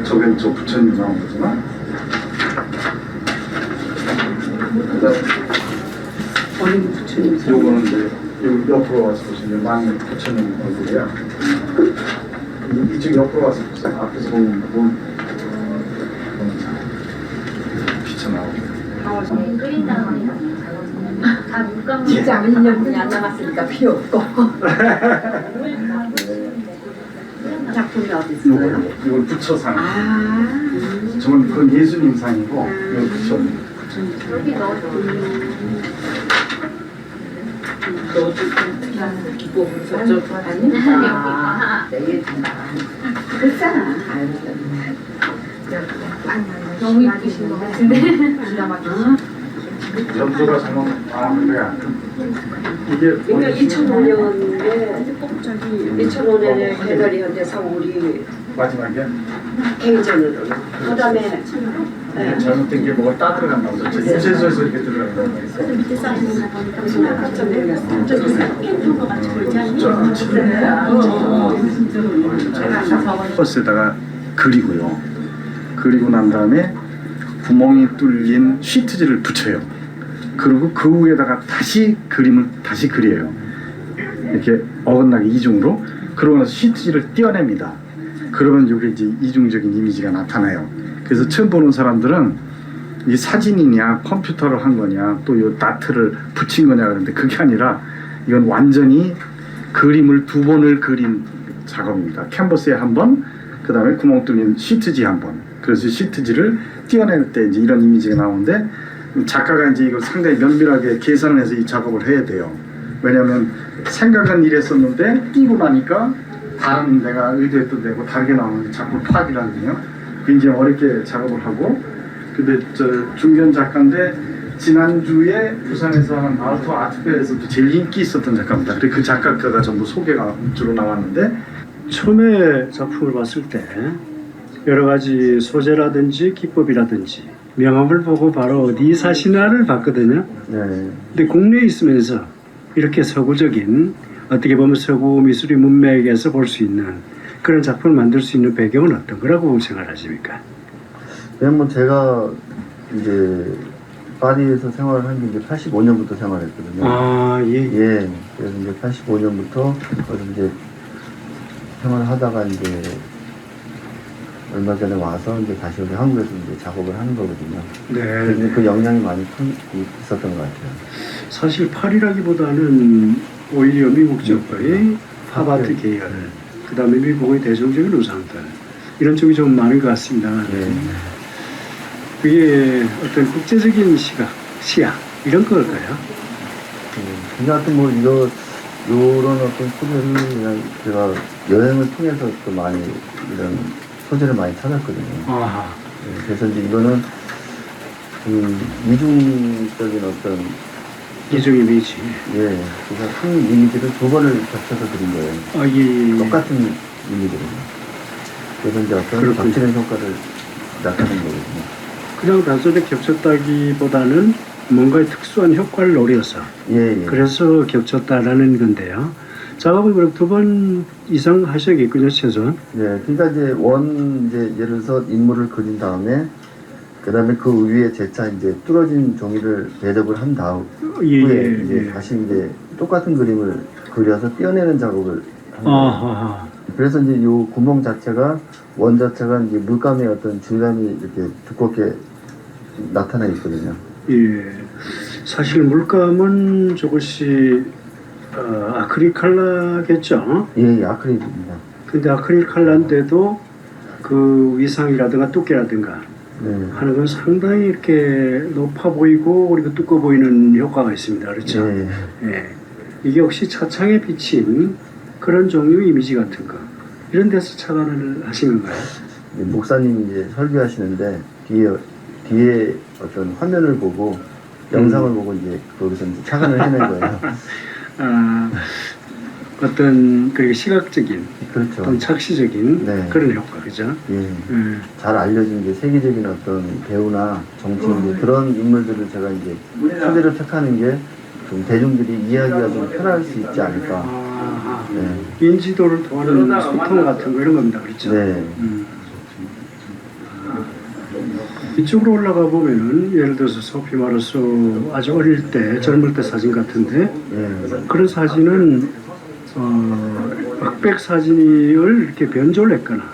저게 저 부처님 나온 거구나. 어느 부처님? 요거는 이제 요 옆으로 와서 보시면 망 부처님 얼굴이야. 이쪽 옆으로 와서 보세요. 앞에서 보면 빛이 나오고. 끓인 다음에 다 물감 진짜 1년분이 안 남았으니까 필요 없고. 작품이 어디 있어요? 이걸 부처상. 아. 저건 그건 예수님 상이고 이건 부처. 여기 넣어줘. 또 특이한 기법을 저쪽 아니까 내게 준다. 그렇잖아. 너무 이쁘신 것 같은데. 기가 막히지. 연도가 잘못 거야. 이게 그러니까 2005년에 2005년에 개설이 현대서 우리 마지막이야. 개인전으로 그다음에 잘못된 게 뭐가 따들어간다고 그랬죠. 유재소에서 이렇게 들어간다고 그랬어. 밑에 사진이나 보니까 깜짝 놀랐어. 저기 스캔 거 같이 보이지 않니? 버스에다가 그리고요. 그리고 난 다음에 구멍이 뚫린 시트지를 붙여요. 그리고 그 위에다가 다시 그림을 다시 그려요. 이렇게 어긋나게 이중으로. 그러고 나서 시트지를 떼어냅니다. 그러면 이게 이제 이중적인 이미지가 나타나요. 그래서 처음 보는 사람들은 이 사진이냐 컴퓨터로 한 거냐 또 이 다트를 붙인 거냐 그러는데 그게 아니라 이건 완전히 그림을 두 번을 그린 작업입니다. 캔버스에 한 번, 그 다음에 구멍 뚫린 시트지 한 번. 그래서 시트지를 떼어낼 때 이제 이런 이미지가 나오는데 작가가 이제 이걸 상당히 면밀하게 계산을 해서 이 작업을 해야 돼요. 왜냐하면 생각은 이랬었는데 띄고 나니까 다른 내가 의도했던 데고 다르게 나오는데 자꾸 파악이라는데요. 굉장히 어렵게 작업을 하고, 근데 저 중견 작가인데 지난주에 부산에서 한 아우터 아트페어에서도 제일 인기 있었던 작가입니다. 그리고 그 작가가 전부 소개가 주로 나왔는데 처음에 작품을 봤을 때 여러 가지 소재라든지 기법이라든지 명함을 보고 바로 어디 사시나를 봤거든요. 네. 근데 국내에 있으면서 이렇게 서구적인 어떻게 보면 서구 미술의 문맥에서 볼 수 있는 그런 작품을 만들 수 있는 배경은 어떤 거라고 생각하십니까? 그냥 뭐 제가 이제 파리에서 생활을 한 게 이제 85년부터 생활했거든요. 아, 예. 예. 그래서 이제 85년부터 이제 생활하다가 이제 얼마 전에 와서 이제 다시 여기 한국에서 이제 작업을 하는 거거든요. 그래서 네. 그 영향이 많이 있었던 것 같아요. 사실 파리라기보다는 오히려 미국 쪽의 팝아트 계열, 그 다음에 미국의 대중적인 우상들 이런 쪽이 좀 많은 것 같습니다. 예. 그게 어떤 국제적인 시각, 시야 이런 걸까요? 그냥 하여튼 뭐 요런 어떤 소재를 그냥 제가 여행을 통해서 또 많이 이런 소재를 많이 찾았거든요. 아하. 예, 그래서 이제 이거는 이중적인 어떤 이중 이미지. 예, 그래서 한 이미지를 두 번을 겹쳐서 그린 거예요. 아, 예. 똑같은 이미지를요. 그래서 이제 어떤 그렇군요. 겹치는 효과를 나타낸 거거든요. 그냥 단순히 겹쳤다기보다는 뭔가의 특수한 효과를 노려서 예, 예. 그래서 겹쳤다라는 건데요. 작업은 그럼 두 번 이상 하셔야겠군요, 최소한. 예, 그러니까 이제 이제 예를 들어서 인물을 그린 다음에 그 다음에 그 위에 재차 이제 뚫어진 종이를 배접을 한 다음 예, 후에 이제 예. 다시 이제 똑같은 그림을 그려서 떼어내는 작업을 하는 거예요. 아하. 그래서 이제 요 구멍 자체가 원 자체가 이제 물감의 어떤 질감이 이렇게 두껍게 나타나 있거든요. 예. 사실 물감은 조금씩 아크릴 칼라겠죠. 예, 아크릴입니다. 근데 아크릴 칼라인데도 그 위상이라든가 두께라든가 네. 하는 건 상당히 이렇게 높아 보이고 그리고 두꺼워 보이는 효과가 있습니다. 그렇죠? 예. 예. 이게 혹시 차창에 비친 그런 종류의 이미지 같은 거 이런 데서 착안을 하신 건가요? 목사님이 이제 설교하시는데 뒤에 어떤 화면을 보고 영상을 보고 이제 거기서 이제 착안을 해낸 거예요. 아, 어떤 그 시각적인 그렇죠. 또는 착시적인 네. 그런 효과, 그죠? 예. 예. 잘 알려진 이제 세계적인 어떤 배우나 정치인 이제 그런 인물들을 제가 이제 소재를 택하는 게 좀 대중들이 이해하기가 좀 편할 수 있지 않을까. 아, 네. 인지도를 도하는 소통 같은 거 이런 겁니다, 그렇죠? 네. 이쪽으로 올라가 보면은 예를 들어서 소피 마르소 아주 어릴 때 젊을 때 사진 같은데 예. 그런 사진은 흑백 사진을 이렇게 변조를 했거나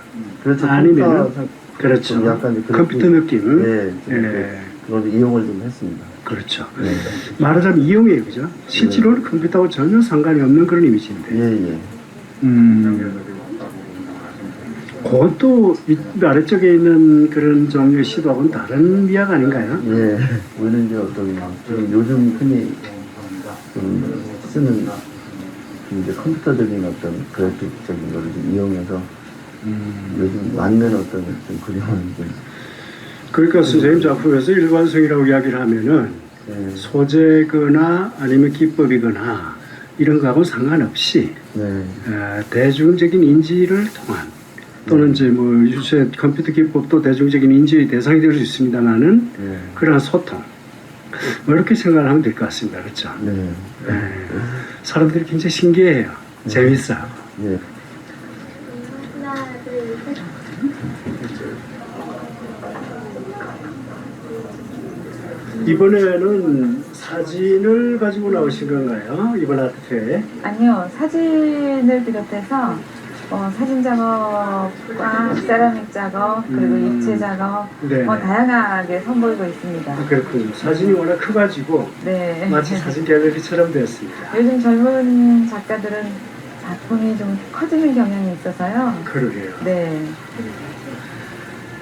그렇죠. 아니면은 좀 그렇죠 약간 이제 그런 컴퓨터 느낌 네. 좀 예. 이렇게 그걸 이용을 좀 했습니다. 그렇죠 네. 말하자면 이용이에요, 그죠? 실제로는 컴퓨터하고 전혀 상관이 없는 그런 이미지인데 예, 예. 그것도 이 아래쪽에 있는 그런 종류의 시도하고는 다른 미학 아닌가요? 예. 우리는 이제 어떤 좀 요즘 흔히 좀 쓰는 좀 이제 컴퓨터적인 어떤 그래픽적인 거를 좀 이용해서 요즘 맞는 어떤 좀 그림을 좀 그러니까 선생님 작품에서 일관성이라고 이야기를 하면은 예. 소재거나 아니면 기법이거나 이런 거하고는 상관없이 네. 대중적인 인지를 통한 또는 이제 뭐 유체 컴퓨터 기법도 대중적인 인지의 대상이 될 수 있습니다만은 예. 그러한 소통 뭐 이렇게 생각을 하면 될 것 같습니다, 그렇죠? 네. 사람들이 굉장히 신기해요, 재밌어요. 예. 하나, 둘, 셋. 이번에는 사진을 가지고 나오신 건가요? 이번 아트에? 아니요, 사진을 비롯해서 사진 작업과 세라믹 작업 그리고 입체 작업 네. 다양하게 선보이고 있습니다. 아, 그렇군요. 사진이 워낙 커가지고 네. 마치 사진 갤러리처럼 되었습니다. 요즘 젊은 작가들은 작품이 좀 커지는 경향이 있어서요. 그러게요. 네.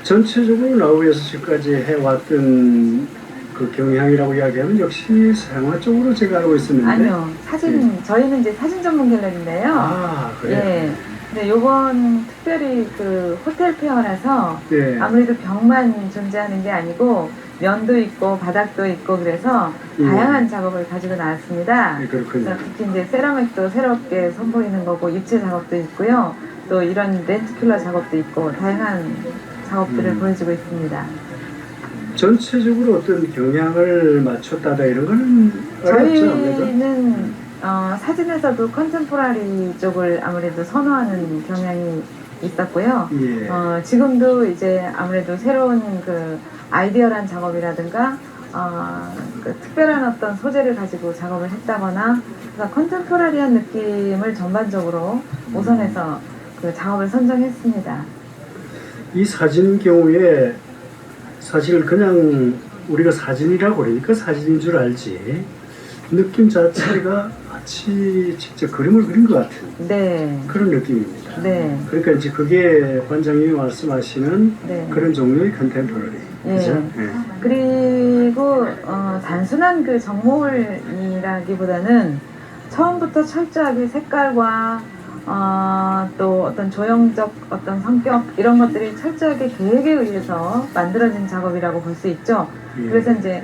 전체적으로 나우에서 지금까지 해왔던 그 경향이라고 이야기하면 역시 서양화 쪽으로 제가 알고 있었는데. 아니요, 저희는 이제 사진 전문 갤러리인데요. 아, 그래요? 예. 근데 요번 특별히 그 호텔 페어라서 네. 아무래도 벽만 존재하는 게 아니고 면도 있고 바닥도 있고 그래서 다양한 작업을 가지고 나왔습니다. 네, 그렇군요. 그래서 특히 이제 세라믹도 새롭게 선보이는 거고 입체 작업도 있고요. 또 이런 렌트큘러 작업도 있고 다양한 작업들을 보여주고 있습니다. 전체적으로 어떤 경향을 맞췄다다 이런 거는 어렵죠, 아무래도. 저희는 사진에서도 컨템포라리 쪽을 아무래도 선호하는 경향이 있었고요. 예. 지금도 이제 아무래도 새로운 그 아이디어란 작업이라든가 그 특별한 어떤 소재를 가지고 작업을 했다거나 그래서 컨템포라리한 느낌을 전반적으로 우선해서 그 작업을 선정했습니다. 이 사진 경우에 사실 그냥 우리가 사진이라고 그러니까 사진인 줄 알지 느낌 자체가 마치 직접 그림을 그린 것 같은 네. 그런 느낌입니다. 네. 그러니까 이제 그게 관장님이 말씀하시는 네. 그런 종류의 컨템포러리. 예. 그죠? 예. 그리고 단순한 그 정모이라기보다는 처음부터 철저하게 색깔과 또 어떤 조형적 어떤 성격 이런 것들이 철저하게 계획에 의해서 만들어진 작업이라고 볼 수 있죠. 예. 그래서 이제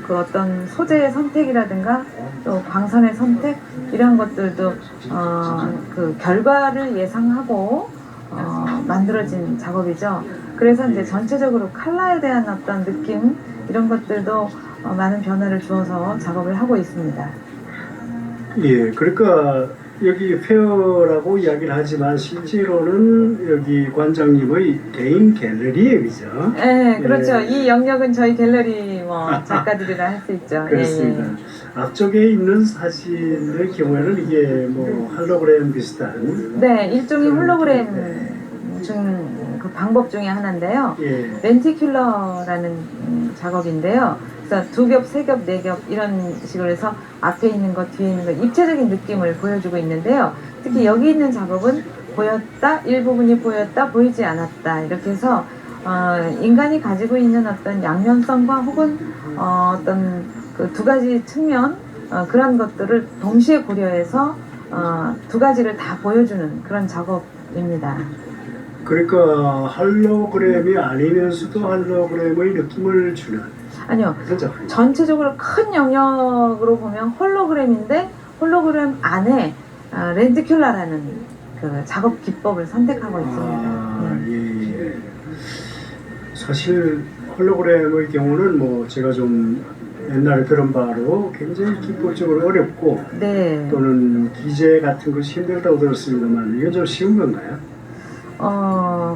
그 어떤 소재의 선택이라든가 또 광선의 선택 이런 것들도 그 결과를 예상하고 만들어진 작업이죠. 그래서 이제 전체적으로 컬러에 대한 어떤 느낌 이런 것들도 많은 변화를 주어서 작업을 하고 있습니다. 예, 그러니까 여기 페어라고 이야기를 하지만 실제로는 여기 관장님의 개인 갤러리예요, 그죠? 네, 그렇죠. 예. 이 영역은 저희 갤러리 작가들이라 할 수 있죠. 그렇습니다. 예, 예. 앞쪽에 있는 사진의 경우에는 이게 뭐 할로그램 비슷한 네, 일종의 홀로그램 그 방법 중에 하나인데요. 예. 렌티큘러라는 작업인데요. 그래서 2겹, 3겹, 4겹 이런 식으로 해서 앞에 있는 것, 뒤에 있는 것 입체적인 느낌을 보여주고 있는데요. 특히 여기 있는 작업은 보였다, 일부분이 보였다, 보이지 않았다 이렇게 해서 인간이 가지고 있는 어떤 양면성과 혹은 어떤 그 두 가지 측면 그런 것들을 동시에 고려해서 두 가지를 다 보여주는 그런 작업입니다. 그러니까 할로그램이 아니면서도 할로그램의 느낌을 주는 아니요. 그런 작품. 전체적으로 큰 영역으로 보면 홀로그램인데 홀로그램 안에 렌티큘라라는 그 작업 기법을 선택하고 있습니다. 아, 예. 사실 홀로그램의 경우는 뭐 제가 좀 옛날에 들은 바로 굉장히 기법적으로 어렵고 네. 또는 기재 같은 것이 힘들다고 들었습니다만 이건 좀 쉬운 건가요?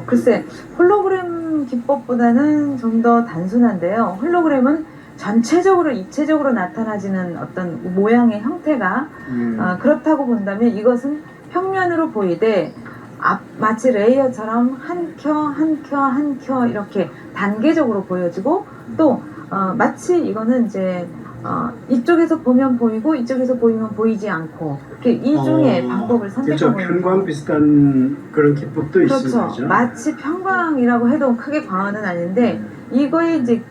글쎄 홀로그램 기법보다는 좀 더 단순한데요. 홀로그램은 전체적으로 입체적으로 나타나지는 어떤 모양의 형태가 그렇다고 본다면 이것은 평면으로 보이되 마치 레이어처럼 한 켜 이렇게 단계적으로 보여지고 또 마치 이거는 이제 이쪽에서 보면 보이고 이쪽에서 보이면 보이지 않고 이 중에 방법을 선택하고 그렇죠. 있는 편광 거예요. 비슷한 그런 기법도 그렇죠. 있습니다. 그렇죠? 마치 평광이라고 해도 크게 과언은 아닌데 이거의 이제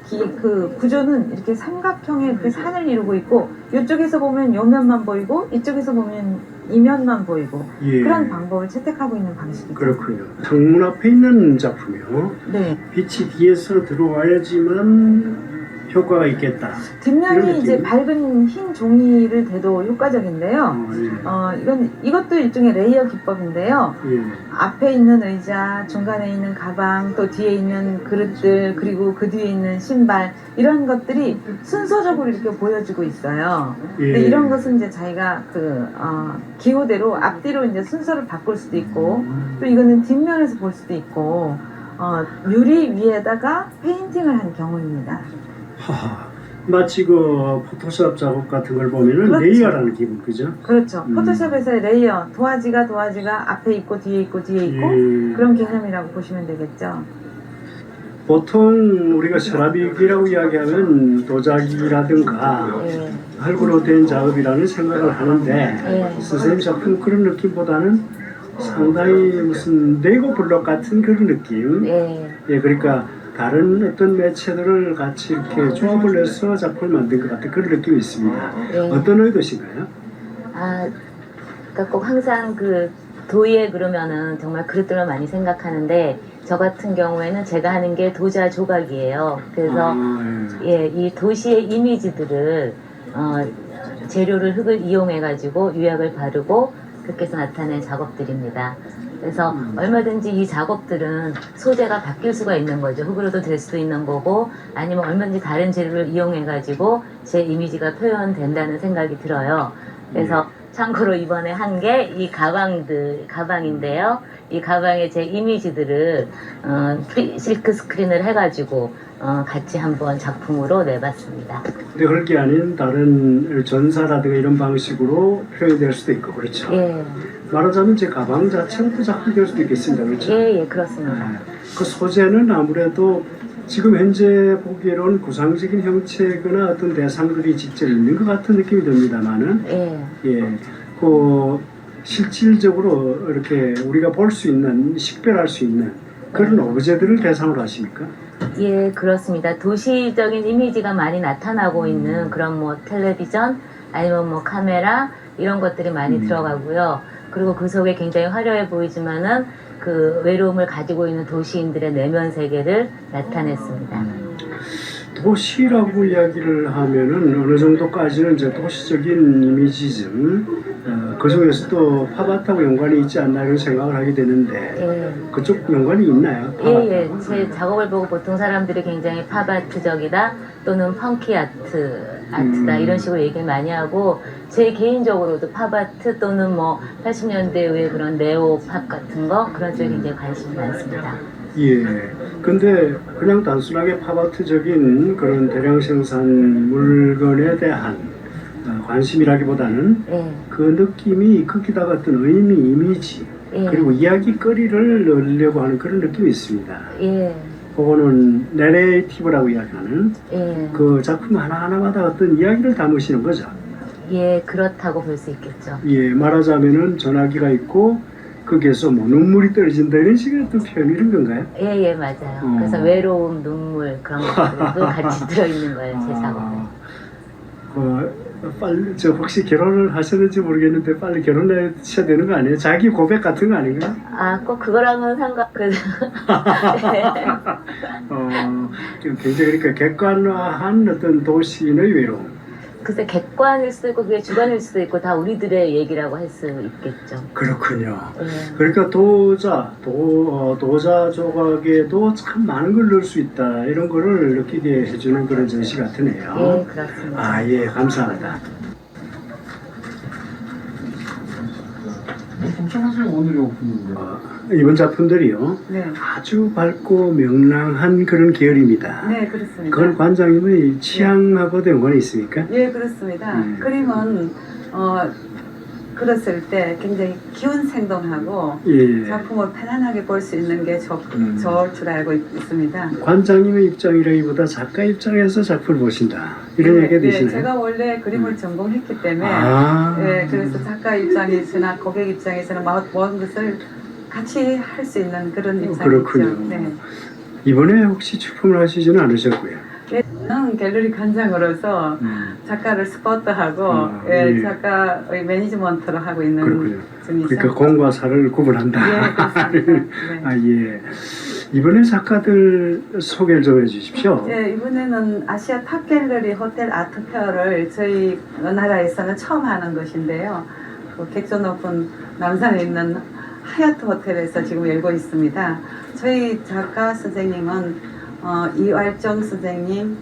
그 구조는 이렇게 삼각형의 이렇게 산을 이루고 있고 이쪽에서 보면 요 면만 보이고 이쪽에서 보면 이 면만 보이고 예. 그런 방법을 채택하고 있는 방식이죠. 그렇군요. 창문 앞에 있는 작품이요. 네. 빛이 뒤에서 들어와야지만 효과가 있겠다. 이런 뒷면이 느낌? 이제 밝은 흰 종이를 대도 효과적인데요. 이것도 일종의 레이어 기법인데요. 예. 앞에 있는 의자, 중간에 있는 가방, 또 뒤에 있는 그릇들, 그리고 그 뒤에 있는 신발 이런 것들이 순서적으로 이렇게 보여지고 있어요. 근데 예. 이런 것은 이제 자기가 기호대로 앞뒤로 이제 순서를 바꿀 수도 있고, 또 이거는 뒷면에서 볼 수도 있고, 유리 위에다가 페인팅을 한 경우입니다. 하하. 마치 그 포토샵 작업 같은 걸 보면은 그렇죠. 레이어라는 기분, 그죠? 그렇죠. 포토샵에서의 레이어, 도화지가 앞에 있고 뒤에 있고 뒤에 있고 예. 그런 개념이라고 보시면 되겠죠. 보통 우리가 세라믹이라고 이야기하면 도자기라든가 예. 흙으로 된 작업이라는 생각을 하는데 예. 선생님 작품 그런 느낌보다는 상당히 무슨 레고 블록 같은 그런 느낌. 예. 예, 그러니까 다른 어떤 매체들을 같이 이렇게 조합을 해서 작품을 만든 것 같은 그런 느낌이 있습니다. 네. 어떤 의도신가요? 그러니까 꼭 항상 그 도예 그러면은 정말 그릇들을 많이 생각하는데 저 같은 경우에는 제가 하는 게 도자 조각이에요. 그래서 예, 이 도시의 이미지들을 재료를 흙을 이용해 가지고 유약을 바르고 그렇게 해서 나타낸 작업들입니다. 그래서 얼마든지 이 작업들은 소재가 바뀔 수가 있는 거죠. 흙으로도 될 수도 있는 거고 아니면 얼마든지 다른 재료를 이용해 가지고 제 이미지가 표현된다는 생각이 들어요. 그래서 참고로 이번에 한 게 이 가방인데요. 이 가방에 제 이미지들을 실크 스크린을 해가지고 같이 한번 작품으로 내봤습니다. 근데 흙이 아닌 다른 전사라든가 이런 방식으로 표현될 수도 있고 그렇죠. 예, 말하자면 제 가방 자체가 또 작품이 될 수도 있겠습니다. 그렇죠. 예, 그렇습니다. 그 소재는 아무래도 지금 현재 보기에는 구상적인 형체거나 어떤 대상들이 직접 있는 것 같은 느낌이 듭니다만은 예, 그 실질적으로 이렇게 우리가 볼 수 있는 식별할 수 있는 그런 오브제들을 대상으로 하십니까? 예, 그렇습니다. 도시적인 이미지가 많이 나타나고 있는 그런 뭐 텔레비전 아니면 뭐 카메라 이런 것들이 많이 들어가고요. 그리고 그 속에 굉장히 화려해 보이지만은 그 외로움을 가지고 있는 도시인들의 내면 세계를 나타냈습니다. 도시라고 이야기를 하면은 어느 정도까지는 이제 도시적인 이미지즘 그 중에서도 팝아트하고 연관이 있지 않나 이런 생각을 하게 되는데 예. 그쪽 연관이 있나요? 예. 제 작업을 보고 보통 사람들이 굉장히 팝아트적이다 또는 펑키 아트다 이런 식으로 얘기를 많이 하고 제 개인적으로도 팝아트 또는 뭐 80년대의 그런 네오 팝 같은 거 그런 쪽에 굉장히 관심이 많습니다. 예. 근데 그냥 단순하게 팝아트적인 그런 대량 생산 물건에 대한 관심이라기보다는 그 느낌이 거기다가 어떤 의미, 이미지 그리고 이야기거리를 넣으려고 하는 그런 느낌이 있습니다. 그거는 내레이티브라고 이야기하는 그 작품 하나하나마다 어떤 이야기를 담으시는 거죠. 예, 그렇다고 볼 수 있겠죠. 예, 말하자면은 전화기가 있고 거기에서 뭐 눈물이 떨어진다 이런 식의 어떤 표현 이런 건가요? 예, 맞아요. 그래서 외로움, 눈물 그런 것들도 같이 들어있는 거예요, 제 작업에. 빨리 저 혹시 결혼을 하셨는지 모르겠는데 빨리 결혼하셔야 되는 거 아니에요? 자기 고백 같은 거 아닌가요? 꼭 그거랑은 굉장히 그러니까 객관화한 어떤 도시인의 외로움. 글쎄 객관일 수도 있고 그게 주관일 수도 있고 다 우리들의 얘기라고 할 수 있겠죠. 그렇군요. 예. 그러니까 도자 조각에도 참 많은 걸 넣을 수 있다 이런 거를 느끼게 해주는 그런 전시 같으네요. 예, 그렇습니다. 아, 예, 감사합니다. 사실 오늘이 오픈인데. 이번 작품들이요. 네. 아주 밝고 명랑한 그런 계열입니다. 네, 그렇습니다. 그건 관장님의 취향하고도 연관이 있습니까? 예, 그렇습니다. 네. 그림은 그렸을 때 굉장히 기운 생동하고 예. 작품을 편안하게 볼 수 있는 게 좋을 줄 알고 있습니다. 관장님의 입장이라기보다 작가 입장에서 작품을 보신다 이런 얘기가 되시나요? 제가 원래 그림을 전공했기 때문에 그래서 작가 입장에서나 고객 입장에서나 모든 것을 같이 할 수 있는 그런 입장이죠. 그렇군요. 네. 이번에 혹시 출품을 하시지는 않으셨고요. 저는 갤러리 관장으로서 작가를 스포트하고 예. 작가의 매니지먼트를 하고 있는 그렇군요. 중이죠. 그러니까 공과 사를 구분한다. 예, 그렇습니다. 네. 아, 예. 이번에 작가들 소개를 좀 해주십시오. 네, 이번에는 아시아 탑 갤러리 호텔 아트 페어를 저희 나라에서는 처음 하는 것인데요. 그 객조 높은 남산에 있는 하얏트 호텔에서 지금 열고 있습니다. 저희 작가 선생님은 이활정 선생님,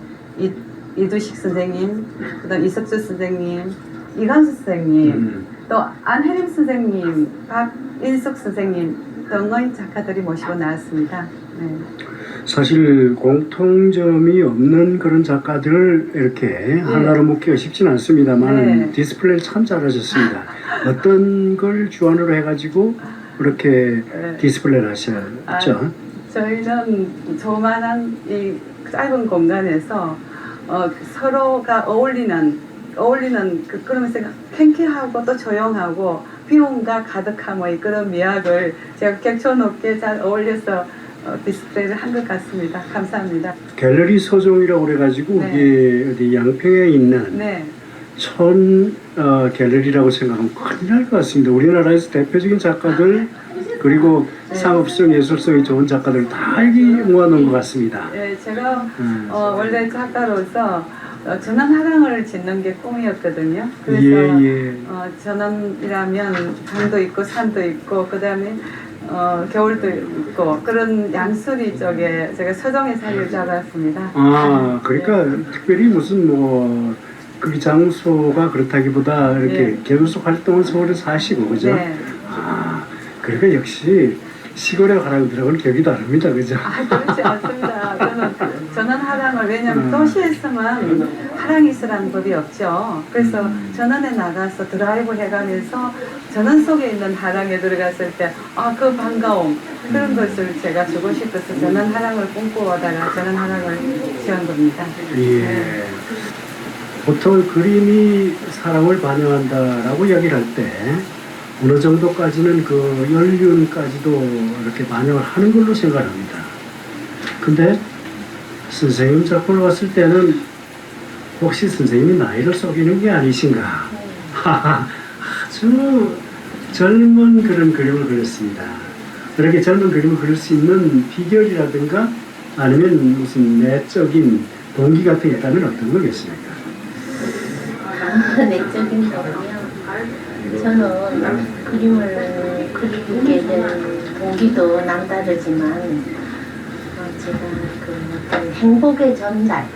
이두식 선생님, 그다음 이석주 선생님, 이광수 선생님, 또 안혜림 선생님, 박인숙 선생님 등의 작가들이 모시고 나왔습니다. 네. 사실 공통점이 없는 그런 작가들을 이렇게 하나로 묶기가 쉽진 않습니다만 디스플레이를 참 잘하셨습니다. 어떤 걸 주안으로 해가지고 이렇게 디스플레이를 하셨죠? 저희는 조만한 이 짧은 공간에서 서로가 어울리는 그러면서 쾌쾌하고 또 조용하고 비움과 가득함의 그런 미학을 제가 객조 높게 잘 어울려서 디스플레이를 한 것 같습니다. 감사합니다. 갤러리 서종이라고 그래가지고 이게 어디 양평에 있는 촌 갤러리라고 생각하면 큰일 날 것 같습니다. 우리나라에서 대표적인 작가들 그리고 상업성, 예술성이 좋은 작가들 다 여기 모아놓은 것 같습니다. 예, 제가 원래 작가로서 전원화랑을 짓는 게 꿈이었거든요. 그래서 전원이라면 강도 있고 산도 있고 그 다음에 겨울도 있고 그런 양수리 쪽에 제가 서정에 살을 잡았습니다. 아, 그러니까 특별히 무슨 뭐 그 장소가 그렇다기보다 이렇게 계속 활동을 서울에 사시고 그죠? 아, 그러니까 역시 시골의 화랑들하고는 격이 다릅니다, 그죠? 아, 그렇지 않습니다. 저는 화랑을 왜냐하면 도시에서만 화랑이 있으라는 법이 없죠. 그래서 전원에 나가서 드라이브 해가면서 전원 속에 있는 화랑에 들어갔을 때 그 반가움 그런 것을 제가 주고 싶어서 전원 화랑을 꿈꾸다가 전원 화랑을 지은 겁니다. 예. 보통 그림이 사람을 반영한다라고 이야기를 할 때 어느 정도까지는 그 연륜까지도 이렇게 반영을 하는 걸로 생각합니다. 근데 선생님 작품을 봤을 때는 혹시 선생님이 나이를 속이는 게 아니신가? 아주 젊은 그런 그림을 그렸습니다. 이렇게 젊은 그림을 그릴 수 있는 비결이라든가 아니면 무슨 내적인 동기 같은 게 있다면 어떤 거겠습니까? 내적인 거군요. 저는 그림을 그리게 된 동기도 남다르지만 제가 그 어떤 행복의 전달,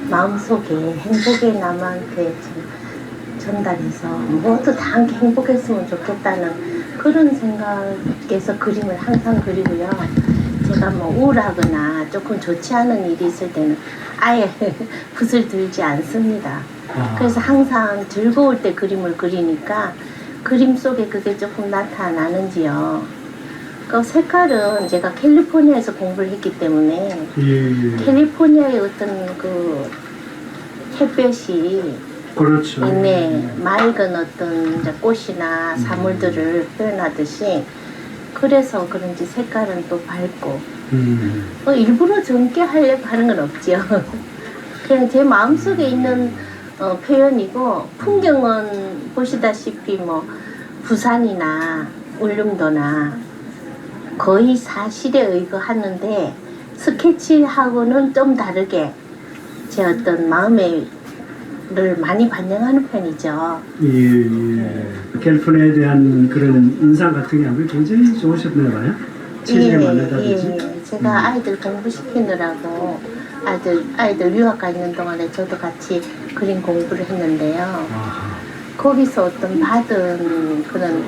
마음속에 행복의 남한테 전달해서 모두 다 함께 행복했으면 좋겠다는 그런 생각에서 그림을 항상 그리고요. 제가 뭐 우울하거나 조금 좋지 않은 일이 있을 때는 아예 붓을 들지 않습니다. 그래서 항상 즐거울 때 그림을 그리니까 그림 속에 그게 조금 나타나는지요. 그 색깔은 제가 캘리포니아에서 공부를 했기 때문에 캘리포니아의 어떤 그 햇볕이 그렇죠. 맑은 어떤 이제 꽃이나 사물들을 표현하듯이 그래서 그런지 색깔은 또 밝고 일부러 젊게 하려고 하는 건 없죠. 그냥 제 마음속에 있는 표현이고 풍경은 보시다시피 뭐 부산이나 울릉도나 거의 사실에 의거하는데 스케치하고는 좀 다르게 제 어떤 마음의 많이 반영하는 편이죠. 캘리포니아에 대한 그런 인상 같은 게 아무래도 굉장히 좋으셨나 봐요. 체질에 맞는다든지. 제가 아이들 공부시키느라고 아이들 유학 가 있는 동안에 저도 같이 그림 공부를 했는데요. 아하. 거기서 어떤 받은 그런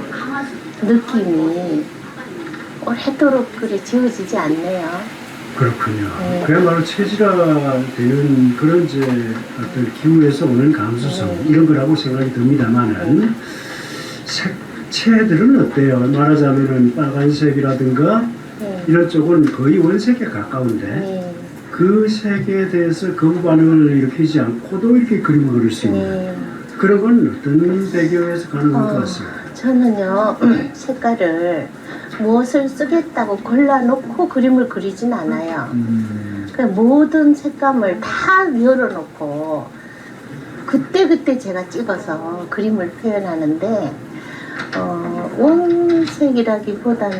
느낌이 오래도록 그래 지워지지 않네요. 그렇군요. 그야말로 체질화되는 그런 이제 어떤 기후에서 오는 감수성 이런 거라고 생각이 듭니다만은 색채들은 어때요? 말하자면은 빨간색이라든가 이런 쪽은 거의 원색에 가까운데 그 색에 대해서 거부 반응을 일으키지 않고도 이렇게 그림을 그릴 수 있는 그런 건 어떤 배경에서 가능한 것 같습니다. 저는요 색깔을 무엇을 쓰겠다고 골라놓고 그림을 그리진 않아요. 모든 색감을 다 열어놓고 그때그때 제가 찍어서 그림을 표현하는데 원색이라기보다는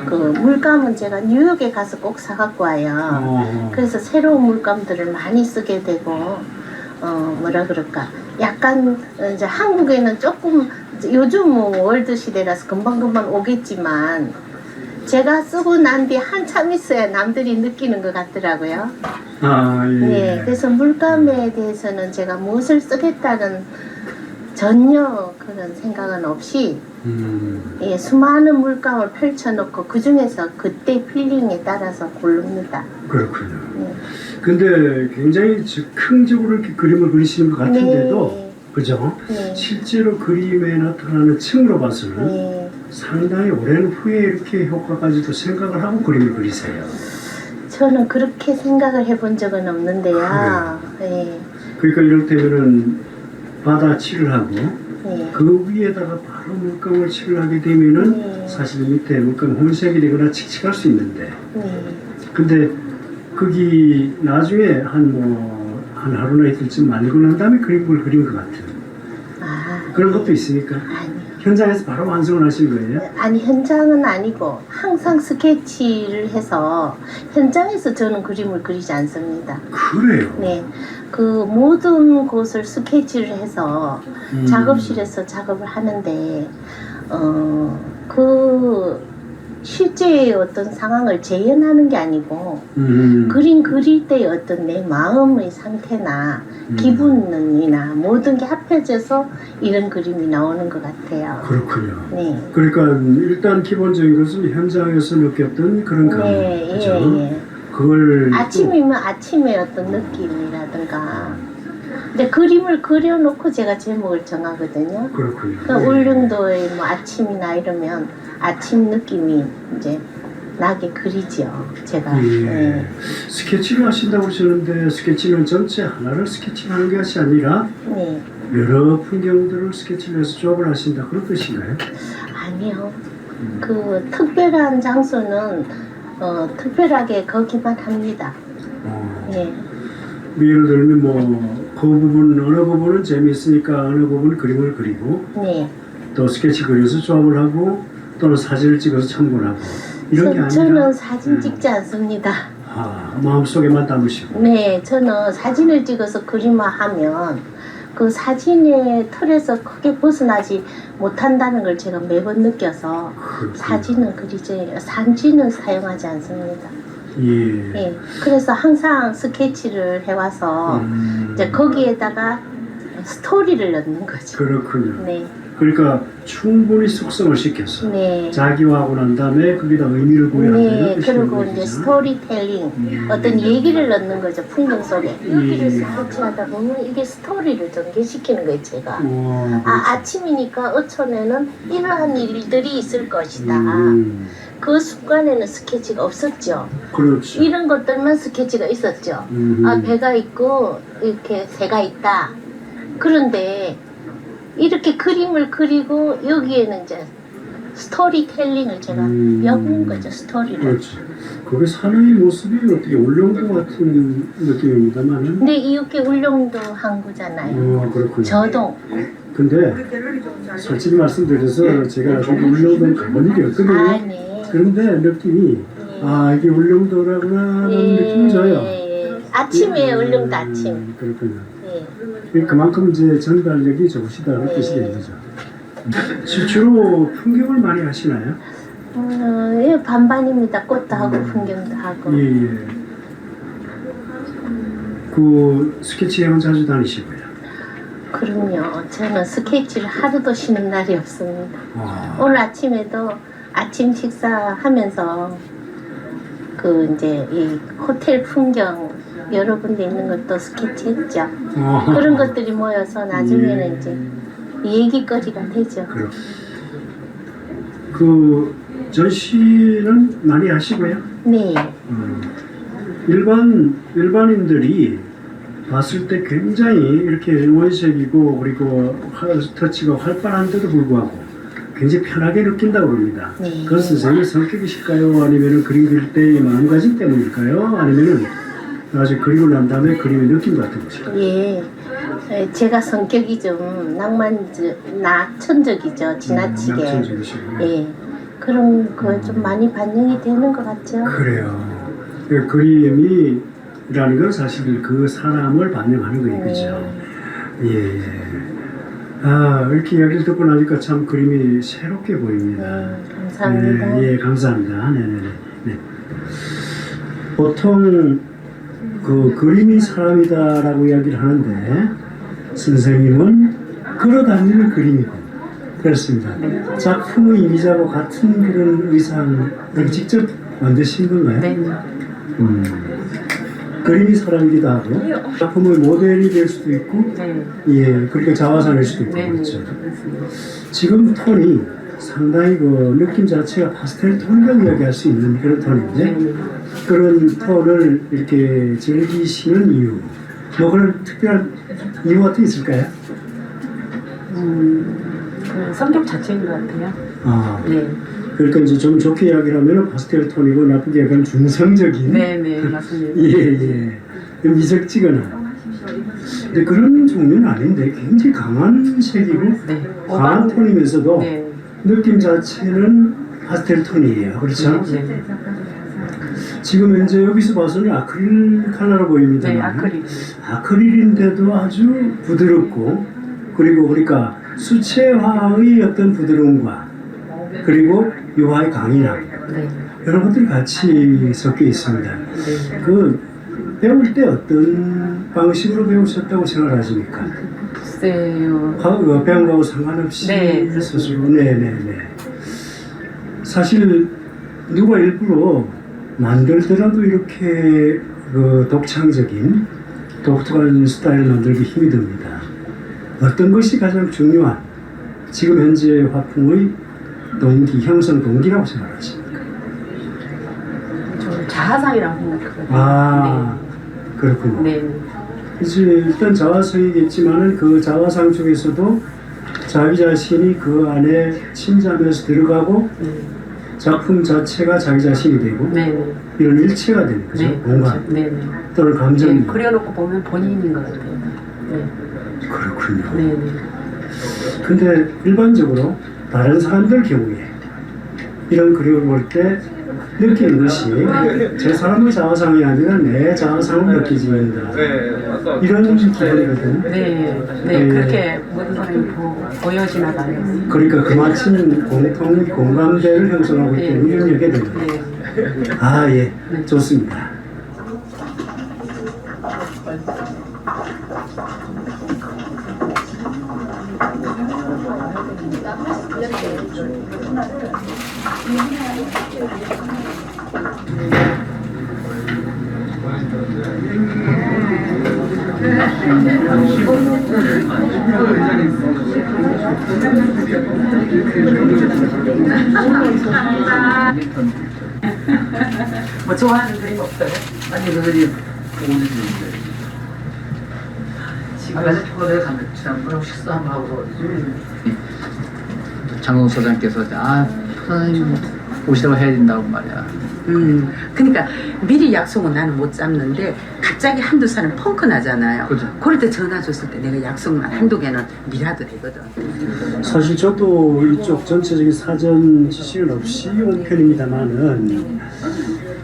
그 물감은 제가 뉴욕에 가서 꼭 사갖고 와요. 그래서 새로운 물감들을 많이 쓰게 되고 뭐라 그럴까 약간 이제 한국에는 조금 요즘 월드 시대라서 금방금방 오겠지만 제가 쓰고 난 뒤 한참 있어야 남들이 느끼는 것 같더라고요. 네, 그래서 물감에 대해서는 제가 무엇을 쓰겠다는 전혀 그런 생각은 없이 수많은 물감을 펼쳐놓고 그 중에서 그때 필링에 따라서 고릅니다. 그렇군요. 근데 굉장히 즉흥적으로 이렇게 그림을 그리시는 것 같은데도 그죠? 실제로 그림에 나타나는 층으로 봐서는 상당히 오랜 후에 이렇게 효과까지도 생각을 하고 그림을 그리세요. 저는 그렇게 생각을 해본 적은 없는데요. 그러니까 이를테면은 바다 칠을 하고 그 위에다가 바로 물감을 칠을 하게 되면은 사실 밑에 물감 혼색이 되거나 칙칙할 수 있는데 근데 거기 나중에 한 하루나 이틀쯤 말리고 난 다음에 그림을 그린 것 같은 그런 것도 있으니까 현장에서 바로 완성을 하신 거예요? 아니 현장은 아니고 항상 스케치를 해서 현장에서 저는 그림을 그리지 않습니다. 그래요? 네, 그 모든 곳을 스케치를 해서 작업실에서 작업을 하는데 그 실제의 어떤 상황을 재현하는 게 아니고 그림 그릴 때의 어떤 내 마음의 상태나 기분이나 모든 게 합해져서 이런 그림이 나오는 것 같아요. 그렇군요. 네. 그러니까 일단 기본적인 것은 현장에서 느꼈던 그런 감정, 그렇죠? 그걸 아침이면 아침의 어떤 느낌이라든가. 근데 그림을 그려놓고 제가 제목을 정하거든요. 그렇군요. 그러니까 울릉도의 뭐 아침이나 이러면 아침 느낌이 이제 나게 그리죠, 제가. 스케치를 하신다고 하시는데 스케치는 전체 하나를 스케치하는 것이 아니라 여러 풍경들을 스케치를 해서 조합을 하신다 그런 뜻인가요? 아니요. 그 특별한 장소는 특별하게 거기만 합니다. 예를 들면 뭐 그 부분 어느 부분은 재미있으니까 어느 부분은 그림을 그리고 또 스케치 그려서 조합을 하고 또는 사진을 찍어서 참고를 하고 이런 게 아니라 저는 사진 찍지 않습니다. 마음속에만 담으시고 네, 저는 사진을 찍어서 그림화하면 그 사진의 틀에서 크게 벗어나지 못한다는 걸 제가 매번 느껴서 사진은 사진은 사용하지 않습니다. 그래서 항상 스케치를 해와서 이제 거기에다가 스토리를 넣는 거죠. 그렇군요. 그러니까 충분히 숙성을 시켜서 자기화하고 난 다음에 거기다 의미를 부여하는 그리고 이제 스토리텔링 어떤 얘기를 넣는 거죠. 풍경 속에 여기를 스케치하다 보면 이게 스토리를 전개시키는 거예요. 제가 아침이니까 어촌에는 이러한 일들이 있을 것이다. 그 순간에는 스케치가 없었죠. 그렇죠. 이런 것들만 스케치가 있었죠. 배가 있고 이렇게 새가 있다. 그런데 이렇게 그림을 그리고 여기에는 이제 스토리텔링을 제가 엮은 거죠. 스토리를. 그렇죠. 거기 산의 모습이 어떻게 울릉도 같은 느낌입니다만. 근데 이렇게 울릉도 항구잖아요. 그렇군요. 저동. 근데 솔직히 말씀드려서 제가 울릉도에 가본 일이 없거든요. 그런데 느낌이 이게 울릉도라구나 하는 느낌이 줘요. 아침에 울릉도 아침. 그렇군요. 예. 그만큼 이제 전달력이 좋으시다는 뜻이겠는 거죠. 주로 풍경을 많이 하시나요? 예, 반반입니다. 꽃도 하고 풍경도 하고. 예, 예. 그 스케치 여행 자주 다니시고요. 그럼요. 저는 스케치를 하루도 쉬는 날이 없습니다. 아, 오늘 아침에도 아침 식사하면서 그 이제 이 호텔 풍경 여러 군데 있는 것도 스케치했죠. 그런 것들이 모여서 나중에는 이제 얘기거리가 되죠. 그렇. 그 전시는 많이 하시고요. 네. 일반인들이 봤을 때 굉장히 이렇게 원색이고 그리고 터치가 활발한데도 불구하고 굉장히 편하게 느낀다고 그럽니다. 네. 그건 선생님 성격이실까요? 아니면 그림 그릴 때의 마음가짐 때문일까요? 아니면 아주 그리고 난 다음에 그림의 느낌 같은 것일까요? 예. 제가 성격이 좀 낙천적이죠. 지나치게. 낙천적이시군요. 예. 그런 거 좀 많이 반영이 되는 것 같죠. 그래요. 그 그림이라는 건 사실 그 사람을 반영하는 거예요. 그죠? 예. 아, 이렇게 이야기를 듣고 나니까 참 그림이 새롭게 보입니다. 감사합니다. 예, 감사합니다. 네네네. 네. 보통 그 그림이 사람이다라고 이야기를 하는데 선생님은 걸어다니는 그림이고 그렇습니다. 작품의 이미지하고 같은 그런 의상을 직접 만드신 건가요? 네. 그림이 사람이기도 하고 작품의 모델이 될 수도 있고 네. 예, 그러니까 자화상일 수도 있고 네. 그렇죠. 지금 톤이 상당히 그 느낌 자체가 파스텔 톤이라고 이야기할 수 있는 그런 톤인데 그런 톤을 이렇게 즐기시는 이유 뭐 그런 특별한 이유 같은 게 있을까요? 그 성격 자체인 것 같아요. 아, 네. 그러니까 이제 좀 좋게 이야기를 하면 파스텔 톤이고 나쁘게 약간 중성적인 네, 맞습니다. 예. 미적지근한 근데 그런 종류는 아닌데 굉장히 강한 색이고 네. 강한 톤이면서도 네. 느낌 자체는 파스텔 톤이에요. 그렇죠? 네. 지금 현재 여기서 봐서는 아크릴 컬러로 보입니다. 네, 아크릴. 아크릴인데도 아주 부드럽고 그리고 그러니까 수채화의 어떤 부드러움과 그리고 유화의 강인함 네. 이런 것들이 같이 섞여 있습니다. 네. 그 배울 때 어떤 방식으로 배우셨다고 생각하십니까? 글쎄요. 배운 거하고 상관없이 네. 스스로 네네네. 사실 누가 일부러 만들더라도 이렇게 그 독창적인 독특한 스타일을 만들기 힘이 듭니다. 어떤 것이 가장 중요한 지금 현재 화풍의 동기, 형성 동기라고 생각하십니까? 저 자화상이라고 생각하거든요. 아, 그렇군요. 네. 이제 일단 자화상이겠지만은 그 자화상 중에서도 자기 자신이 그 안에 침잠해서 들어가고 작품 자체가 자기 자신이 되고 네. 이런 일체가 되는 거죠. 네. 공간 네. 또는 감정이. 네. 그려놓고 보면 본인인 것 같아요. 네. 그렇군요. 네. 근데 일반적으로 다른 사람들 경우에 이런 그림을 볼 때 느끼는 것이 제 사람의 자화상이 아니라 내 자화상을 느끼진다. 이런 기분이거든요. 네. 네. 그렇게 모든 사람이 보여지나 봐요. 그러니까 그마침 공통 공감대를 형성하고 있기 때문에 이런 얘기가 됩니다. 네. 아, 예. 좋습니다. 뭐 좋아하는 그림 없어요? 아니 그 그림 오늘인데 아까 초대에 가면 지난번에 식사 한번 하고서 장동 소장께서 선생님 오시라고 해야 된다고 말이야. 그러니까 미리 약속은 나는 못 잡는데 갑자기 한두 살은 펑크 나잖아요. 그죠. 그럴 때 전화 줬을 때 내가 약속만 한두 개는 미라도 되거든. 사실 저도 이쪽 전체적인 사전 지식은 없이 온 편입니다만은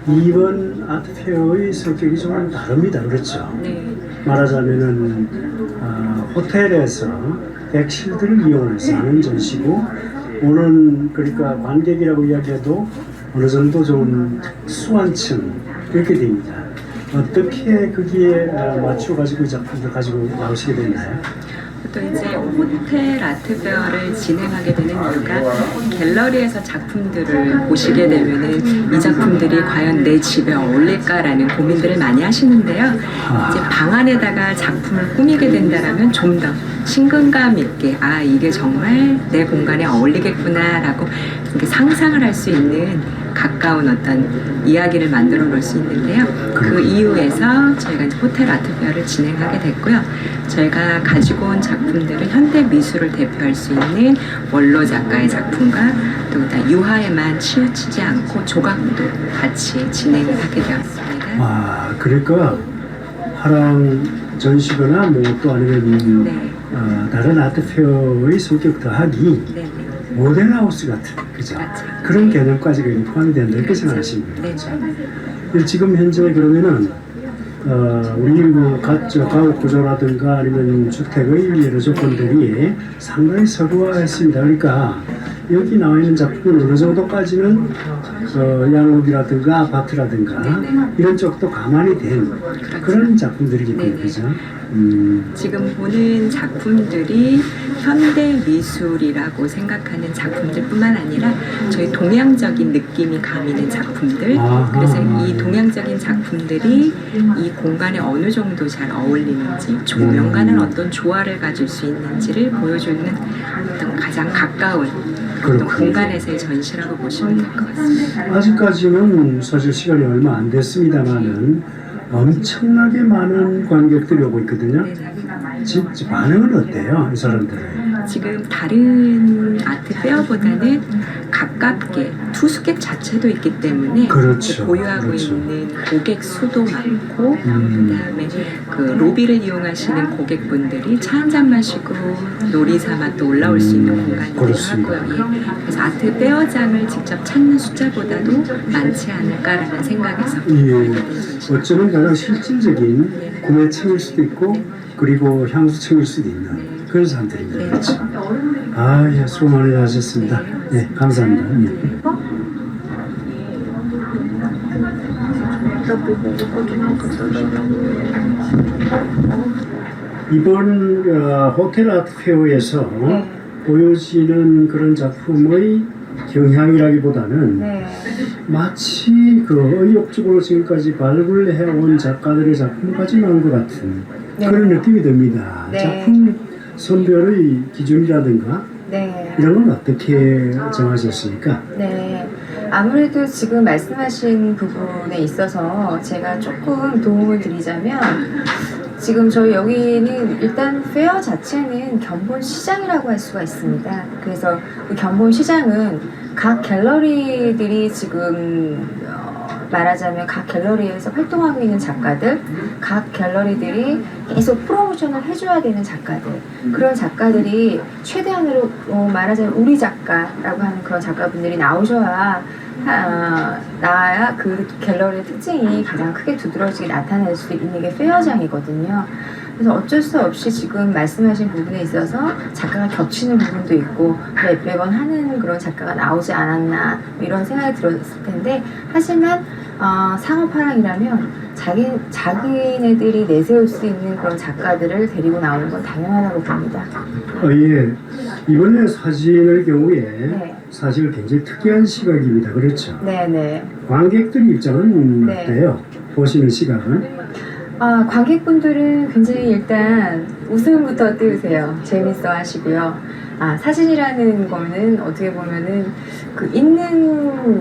이번 아트페어의 성격이 좀 다릅니다. 그렇죠? 네. 말하자면은 호텔에서 객실들을 이용해서 하는 전시고 오는 그러니까 관객이라고 이야기해도 어느 정도 좀 특수한 층 이렇게 됩니다. 어떻게 거기에 맞춰 가지고 이 작품을 가지고 나오시게 됐나요? 또 이제 호텔 아트페어를 진행하게 되는 이유가 갤러리에서 작품들을 보시게 되면은 이 작품들이 과연 내 집에 어울릴까라는 고민들을 많이 하시는데요. 이제 방 안에다가 작품을 꾸미게 된다라면 좀 더 친근감 있게 이게 정말 내 공간에 어울리겠구나라고 이렇게 상상을 할 수 있는 가까운 어떤 이야기를 만들어 놓을 수 있는데요. 그 이유에서 저희가 이제 호텔 아트페어를 진행하게 됐고요. 저희가 가지고 온 작품들은 현대 미술을 대표할 수 있는 원로 작가의 작품과 또 유화에만 치우치지 않고 조각도 같이 진행을 하게 되었습니다. 그러니까 화랑 전시거나 뭐 또 아니면 네. 다른 아트페어의 성격 더하기 네. 모델하우스 같은 그죠? 맞죠. 그런 개념까지 거기 포함이 된다 이렇게 생각하시는 거예요. 지금 현재 그러면은 우리 뭐 가옥 구조라든가 아니면 주택의 여러 조건들이 상당히 서구화했습니다. 그러니까 여기 나와 있는 작품은 어느 정도까지는 양옥이라든가 아파트라든가 이런 쪽도 가만히 된 그런 작품들이겠군요. 그죠? 지금 보는 작품들이 현대 미술이라고 생각하는 작품들뿐만 아니라 저희 동양적인 느낌이 가미는 작품들. 그래서 이 동양적인 작품들이 이 공간에 어느 정도 잘 어울리는지, 조명과는 어떤 조화를 가질 수 있는지를 보여주는 어떤 가장 가까운 어떤 공간에서의 전시라고 보시면 될 것 같습니다. 아직까지는 사실 시간이 얼마 안 됐습니다만은 엄청나게 많은 관객들이 오고 있거든요. 진짜 반응은 어때요? 이 사람들은? 지금 다른 아트 페어보다는 가깝게 투숙객 자체도 있기 때문에 보유하고 있는 고객 수도 많고 그다음에 그 로비를 이용하시는 고객분들이 차 한잔 마시고 놀이 삼아 또 올라올 수 있는 공간이기도 하고요. 그래서 아트 페어장을 직접 찾는 숫자보다도 많지 않을까라는 생각에서 어쩌면 가장 실질적인 구매층일 수도 있고 그리고 향수층일 수도 있는 그런 사람들입니다. 그렇죠? 예, 수고 많이 하셨습니다. 네, 감사합니다. 이번 호텔 아트페어에서 보여지는 그런 작품의 경향이라기보다는 마치 그 의욕적으로 지금까지 발굴해온 작가들의 작품을 가지고 나온 것 같은 그런 느낌이 듭니다. 작품 선별의 기준이라든가 이런 건 어떻게 정하셨습니까? 아무래도 지금 말씀하신 부분에 있어서 제가 조금 도움을 드리자면 지금 저희 여기는 일단 페어 자체는 견본 시장이라고 할 수가 있습니다. 그래서 그 견본 시장은 각 갤러리들이 지금 말하자면 각 갤러리에서 활동하고 있는 작가들, 각 갤러리들이 계속 프로모션을 해줘야 되는 작가들, 그런 작가들이 최대한으로 말하자면 우리 작가라고 하는 그런 작가분들이 나오셔야 그 갤러리의 특징이 가장 크게 두드러지게 나타낼 수 있는 게 페어장이거든요. 그래서 어쩔 수 없이 지금 말씀하신 부분에 있어서 작가가 겹치는 부분도 있고 매번 하는 그런 작가가 나오지 않았나 이런 생각이 들었을 텐데 하지만 상업화랑이라면 자기네들이 내세울 수 있는 그런 작가들을 데리고 나오는 건 당연하다고 봅니다. 이번에 사진의 경우에 사실 굉장히 특이한 시각입니다. 그렇죠? 관객들 입장은 어때요? 보시는 시각은? 관객분들은 굉장히 일단 웃음부터 띄우세요. 재밌어 하시고요. 사진이라는 거는 어떻게 보면은 그 있는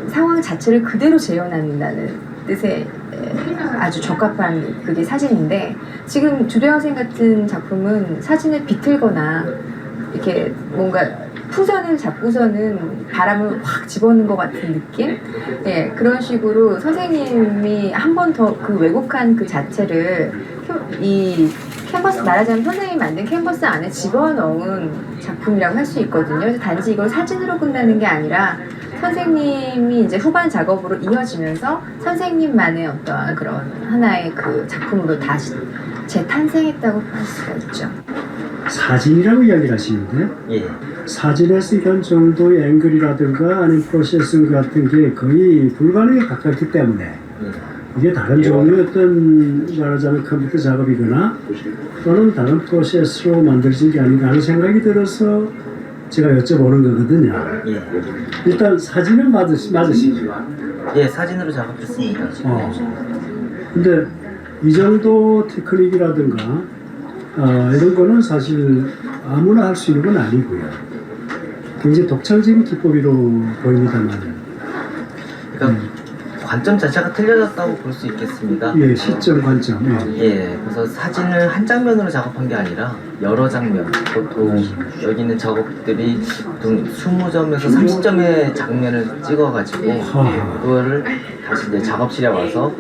상황 자체를 그대로 재현한다는 뜻의 아주 적합한 그게 사진인데 지금 주대학생 같은 작품은 사진을 비틀거나 이렇게 뭔가 풍선을 잡고서는 바람을 확 집어넣는 것 같은 느낌? 그런 식으로 선생님이 한 번 더 그 왜곡한 그 자체를 이 캔버스 말하자면 선생님이 만든 캔버스 안에 집어넣은 작품이라고 할 수 있거든요. 그래서 단지 이걸 사진으로 끝나는 게 아니라 선생님이 이제 후반 작업으로 이어지면서 선생님만의 어떤 그런 하나의 그 작품으로 다시 재탄생했다고 할 수가 있죠. 사진이라고 이야기를 하시는데 예. 사진에서 이런 정도의 앵글이라든가 아니면 프로세싱 같은 게 거의 불가능에 가깝기 때문에 이게 다른 종류의 어떤 말하자면 컴퓨터 작업이거나 또는 다른 프로세스로 만들어진 게 아닌가 하는 생각이 들어서 제가 여쭤보는 거거든요. 예. 일단 사진은 맞으시죠? 예, 사진으로 작업했습니다. 근데 이 정도 테크닉이라든가 이런 거는 사실 아무나 할 수 있는 건 아니고요. 굉장히 독창적인 기법으로 보입니다만. 그러니까 관점 자체가 틀려졌다고 볼 수 있겠습니다. 예, 시점 관점. 예, 그래서 사진을 한 장면으로 작업한 게 아니라 여러 장면. 보통 여기 있는 작업들이 보통 20점에서 30점의 장면을 찍어가지고 그거를 다시 이제 작업실에 와서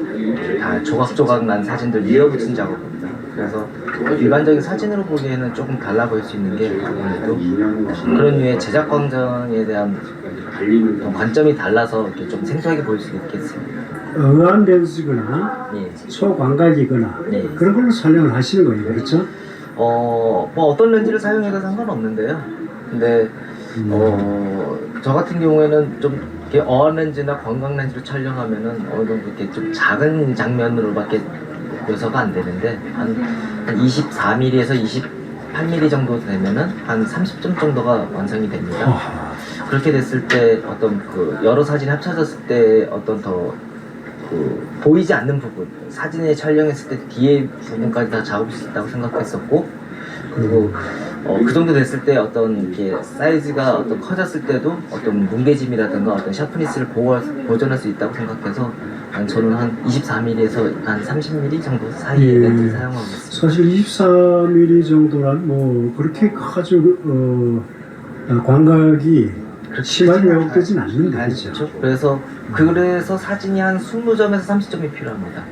다 조각조각 난 사진들 이어붙인 작업입니다. 그래서 일반적인 사진으로 보기에는 조금 달라 보일 수 있는 게 아무래도 그런 류의 제작 과정에 대한 관점이 달라서 이렇게 좀 생소하게 보일 수 있겠습니다. 어안 렌즈거나 초광각이거나 그런 걸로 촬영을 하시는 거예요, 그렇죠? 뭐 어떤 렌즈를 사용해도 상관없는데요. 근데 저 같은 경우에는 좀 이렇게 어안 렌즈나 광각 렌즈로 촬영하면은 어느 정도 이렇게 좀 작은 장면으로밖에 묘사가 안 되는데 한 24mm에서 28mm 정도 되면은 한 30점 정도가 완성이 됩니다. 그렇게 됐을 때 어떤 그 여러 사진이 합쳐졌을 때 어떤 더 보이지 않는 부분, 사진에 촬영했을 때 뒤에 부분까지 다 잡을 수 있다고 생각했었고, 그리고 그 정도 됐을 때 어떤 이렇게 사이즈가 어떤 커졌을 때도 어떤 뭉개짐이라든가 어떤 샤프니스를 보존할 수 있다고 생각해서 저는 한 24mm에서 한 30mm 정도 사이의 렌즈를 사용하고 있습니다. 사실 24mm 정도란 뭐 그렇게 아주 광각이 심하게 왜곡되진 않는데, 그렇죠? 그래서 사진이 한 20점에서 30점이 필요합니다.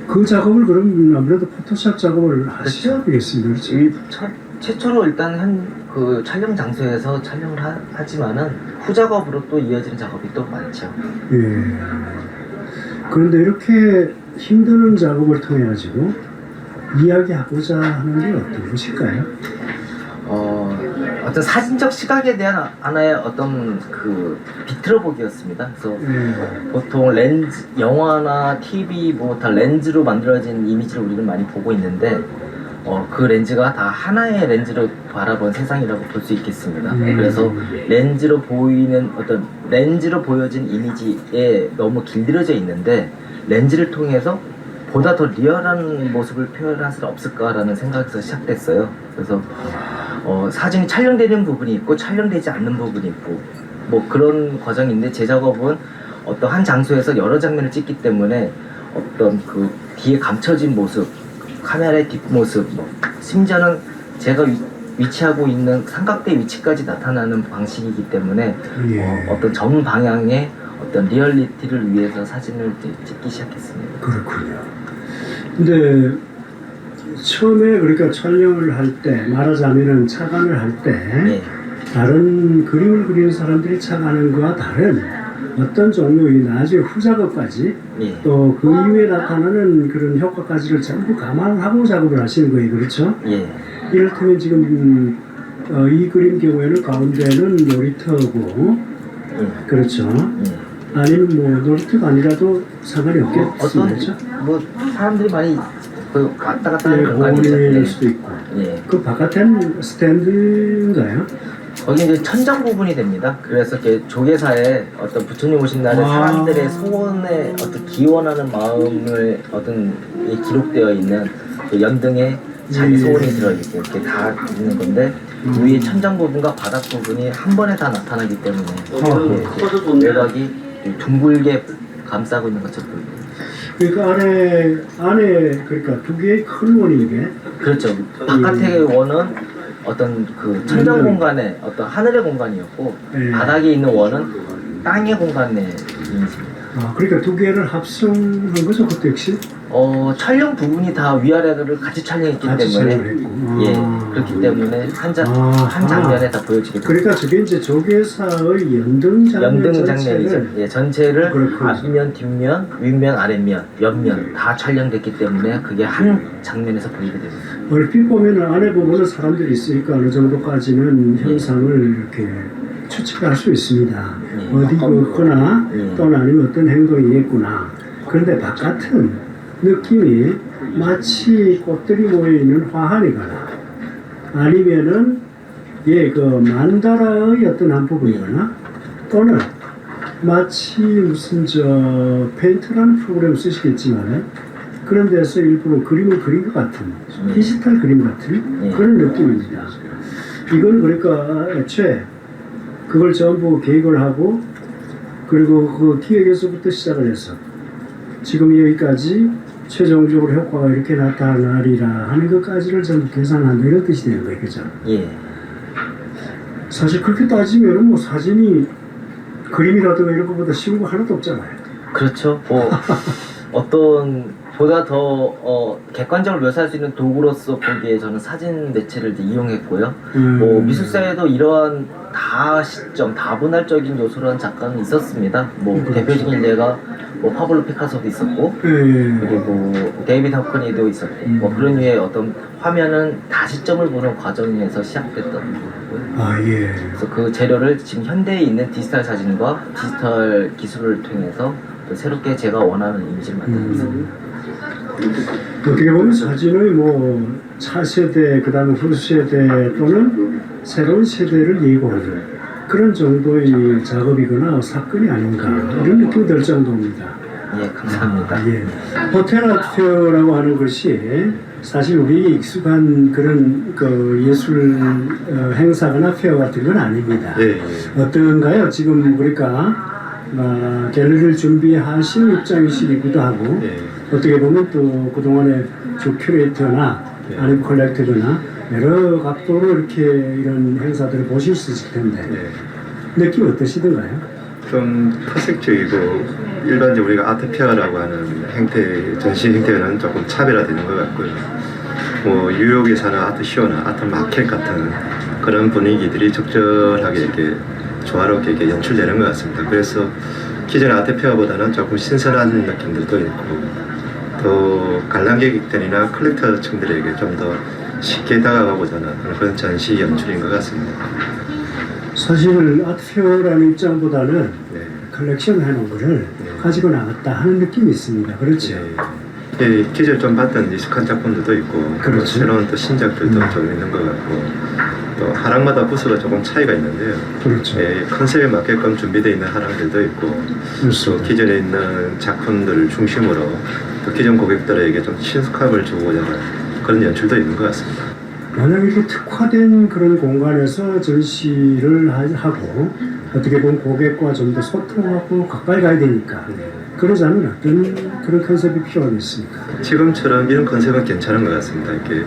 그 작업을 그럼 아무래도 포토샵 작업을 하셔야 되겠습니다. 그렇죠? 최초로 일단 그 촬영 장소에서 촬영을 하지만은 후작업으로 또 이어지는 작업이 또 많죠. 예. 그런데 이렇게 힘드는 작업을 통해 가지고 이야기하고자 하는 게 어떤 것일까요? 어떤 사진적 시각에 대한 하나의 어떤 그 비틀어보기였습니다. 그래서 보통 렌즈, 영화나 TV 뭐 다 렌즈로 만들어진 이미지를 우리는 많이 보고 있는데 그 렌즈가 다 하나의 렌즈로 바라본 세상이라고 볼 수 있겠습니다. 그래서 렌즈로 보여진 이미지에 너무 길들여져 있는데 렌즈를 통해서 보다 더 리얼한 모습을 표현할 수 없을까라는 생각에서 시작됐어요. 그래서 사진이 촬영되는 부분이 있고 촬영되지 않는 부분이 있고 뭐 그런 과정인데 제 작업은 어떤 한 장소에서 여러 장면을 찍기 때문에 어떤 그 뒤에 감춰진 모습, 카메라의 뒷모습, 심지어는 제가 위치하고 있는 삼각대 위치까지 나타나는 방식이기 때문에 어떤 전 방향의 어떤 리얼리티를 위해서 사진을 찍기 시작했습니다. 그렇군요. 근데 처음에 그러니까 촬영을 할 때 말하자면은 착안을 할 때 다른 그림을 그리는 사람들이 착안하는 것과 다른 어떤 종류의 나중에 후작업까지 또 그 이후에 나타나는 그런 효과까지를 전부 감안하고 작업을 하시는 거예요, 그렇죠? 이를테면 지금 이 그림 경우에는 가운데는 놀이터고 그렇죠? 아니면 뭐 놀이터가 아니라도 상관이 없겠습니다. 뭐 사람들이 많이 왔다 갔다 하는 공원일 수도 있고 그 바깥에는 스탠드인가요? 거기 이제 천장 부분이 됩니다. 그래서 이렇게 조계사에 어떤 부처님 오신 날에 사람들의 소원에 어떤 기원하는 마음을 어떤 기록되어 있는 그 연등에 자기 소원이 들어있고 이렇게 다 있는 건데 위에 천장 부분과 바닥 부분이 한 번에 다 나타나기 때문에 외곽이 둥글게 감싸고 있는 것처럼 보입니다. 그러니까 안에 그러니까 두 개의 큰 원이 이게 그렇죠. 바깥의 원은 어떤 그 천정 공간의 어떤 하늘의 공간이었고 바닥에 있는 원은 땅의 공간의 이미지입니다. 그러니까 두 개를 합성한 거죠, 그때 역시? 촬영 부분이 다 위아래를 같이 촬영했기 같이 때문에 촬영을 예 그렇기 때문에 한 장면에 다 보여지게 됩니다. 그러니까 저게 이제 조계사의 연등 장면이죠. 예, 전체를 그렇군요. 앞면, 뒷면, 윗면, 아랫면, 옆면 다 촬영됐기 때문에 그게 한 장면에서 보이게 됩니다. 얼핏 보면 안에 부분은 사람들이 있으니까 어느 정도까지는 형상을 이렇게 추측할 수 있습니다. 어디 있거나 또는 아니면 어떤 행동이 있겠구나. 그런데 바깥은 느낌이 마치 꽃들이 모여있는 화환이거나 아니면은 그 만다라의 어떤 한 부분이거나 또는 마치 무슨 페인트라는 프로그램 쓰시겠지만 그런 데서 일부러 그림을 그린 것 같은 디지털 그림 같은 그런 느낌입니다. 이건 그러니까 애초에 그걸 전부 계획을 하고 그리고 그 기획에서부터 시작을 해서 지금 여기까지 최종적으로 효과가 이렇게 나타나리라 하는 것까지를 전부 계산한다 이런 뜻이 되는 거예요, 그죠? 예. 사실 그렇게 따지면 뭐 사진이 그림이라든가 이런 것보다 쉬운 거 하나도 없잖아요. 그렇죠. 어떤 보다 더 객관적으로 묘사할 수 있는 도구로서 보기에 저는 사진 매체를 이제 이용했고요. 뭐 미술사에도 이러한 시점, 다분할적인 요소로 한 작가는 있었습니다. 뭐 대표적인 예가 뭐 파블로 피카소도 있었고, 그리고 데이비드 허크니도 있었고, 뭐 그런 류의 어떤 화면은 다시점을 보는 과정에서 시작됐던 거고요. 그래서 그 재료를 지금 현대에 있는 디지털 사진과 디지털 기술을 통해서 또 새롭게 제가 원하는 이미지를 만들고 있습니다. 어떻게 보면 사진의 뭐 차세대, 그 다음에 후세대 또는 새로운 세대를 예고하는 그런 정도의 작업이거나 사건이 아닌가 이런 느낌이 들 정도입니다. 예, 감사합니다. 호텔 아트페어라고 하는 것이 사실 우리에게 익숙한 그런 그 예술 행사거나 페어 같은 건 아닙니다. 어떤가요? 지금 그러니까 갤러리를 준비하신 입장이시기도 하고 어떻게 보면 또 그동안에 주 큐레이터나 아니면 컬렉터나 여러 각도로 이렇게 이런 행사들을 보실 수 있을 텐데 느낌 어떠시던가요? 좀 특색적이고 일반적으로 우리가 아트페어라고 하는 행태, 전시 행태는 조금 차별화되는 것 같고요. 뭐 뉴욕에 사는 아트쇼나 아트마켓 같은 그런 분위기들이 적절하게 이렇게 조화롭게 이렇게 연출되는 것 같습니다. 그래서 기존의 아트페어보다는 조금 신선한 느낌들도 있고 또 관람객들이나 컬렉터층들에게 좀 더 쉽게 다가가고자 하는 그런 전시 연출인 것 같습니다. 사실 아트페어라는 입장보다는 컬렉션 해놓은 거를 가지고 나갔다 하는 느낌이 있습니다. 그렇죠? 기존에 좀 봤던 익숙한 작품들도 있고 그렇죠. 새로운 또 신작들도 좀 있는 것 같고 또 하랑마다 부스가 조금 차이가 있는데요. 그렇죠. 컨셉에 맞게끔 준비되어 있는 하랑들도 있고 또 기존에 있는 작품들을 중심으로 또 기존 고객들에게 좀 친숙함을 주고자 하는 그런 연출도 있는 것 같습니다. 만약 이렇게 특화된 그런 공간에서 전시를 하고 어떻게 보면 고객과 좀 더 소통하고 가까이 가야 되니까 그러자면 어떤 그런 컨셉이 필요하겠습니까? 지금처럼 이런 컨셉은 괜찮은 것 같습니다. 이렇게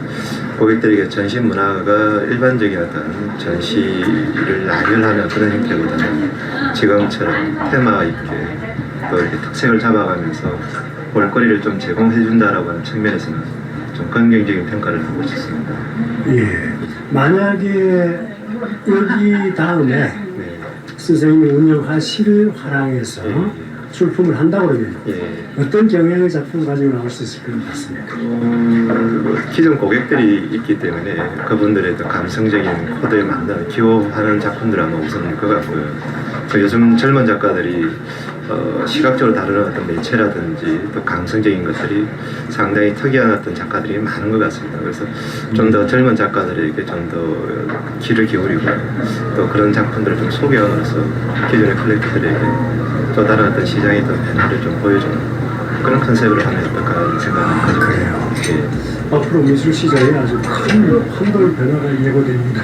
고객들에게 전시 문화가 일반적인 어떤 전시를 나열하는 그런 형태보다는 지금처럼 테마 있게 또 이렇게 특색을 잡아가면서 볼거리를 좀 제공해준다라고 하는 측면에서는 좀 긍정적인 평가를 하고 싶습니다. 만약에 여기 다음에 선생님이 운영하실 화랑에서 출품을 한다고 그러면 어떤 경향의 작품을 가지고 나올 수 있을 것 같습니까? 기존 고객들이 있기 때문에 그분들의 또 감성적인 코드에 맞는 기호하는 작품들 아마 우선일 것 같고요. 요즘 젊은 작가들이 시각적으로 다루는 어떤 매체라든지 또 감성적인 것들이 상당히 특이한 어떤 작가들이 많은 것 같습니다. 그래서 좀 더 젊은 작가들에게 좀 더 귀를 기울이고 또 그런 작품들을 좀 소개함으로써 기존의 컬렉터들에게 또 다른 어떤 시장의 어떤 변화를 좀 보여주는 그런 컨셉으로 하면 어떨까 하는 생각을 가지고 그래요. 앞으로 미술 시장에 아주 큰 한돌 변화가 예고됩니다.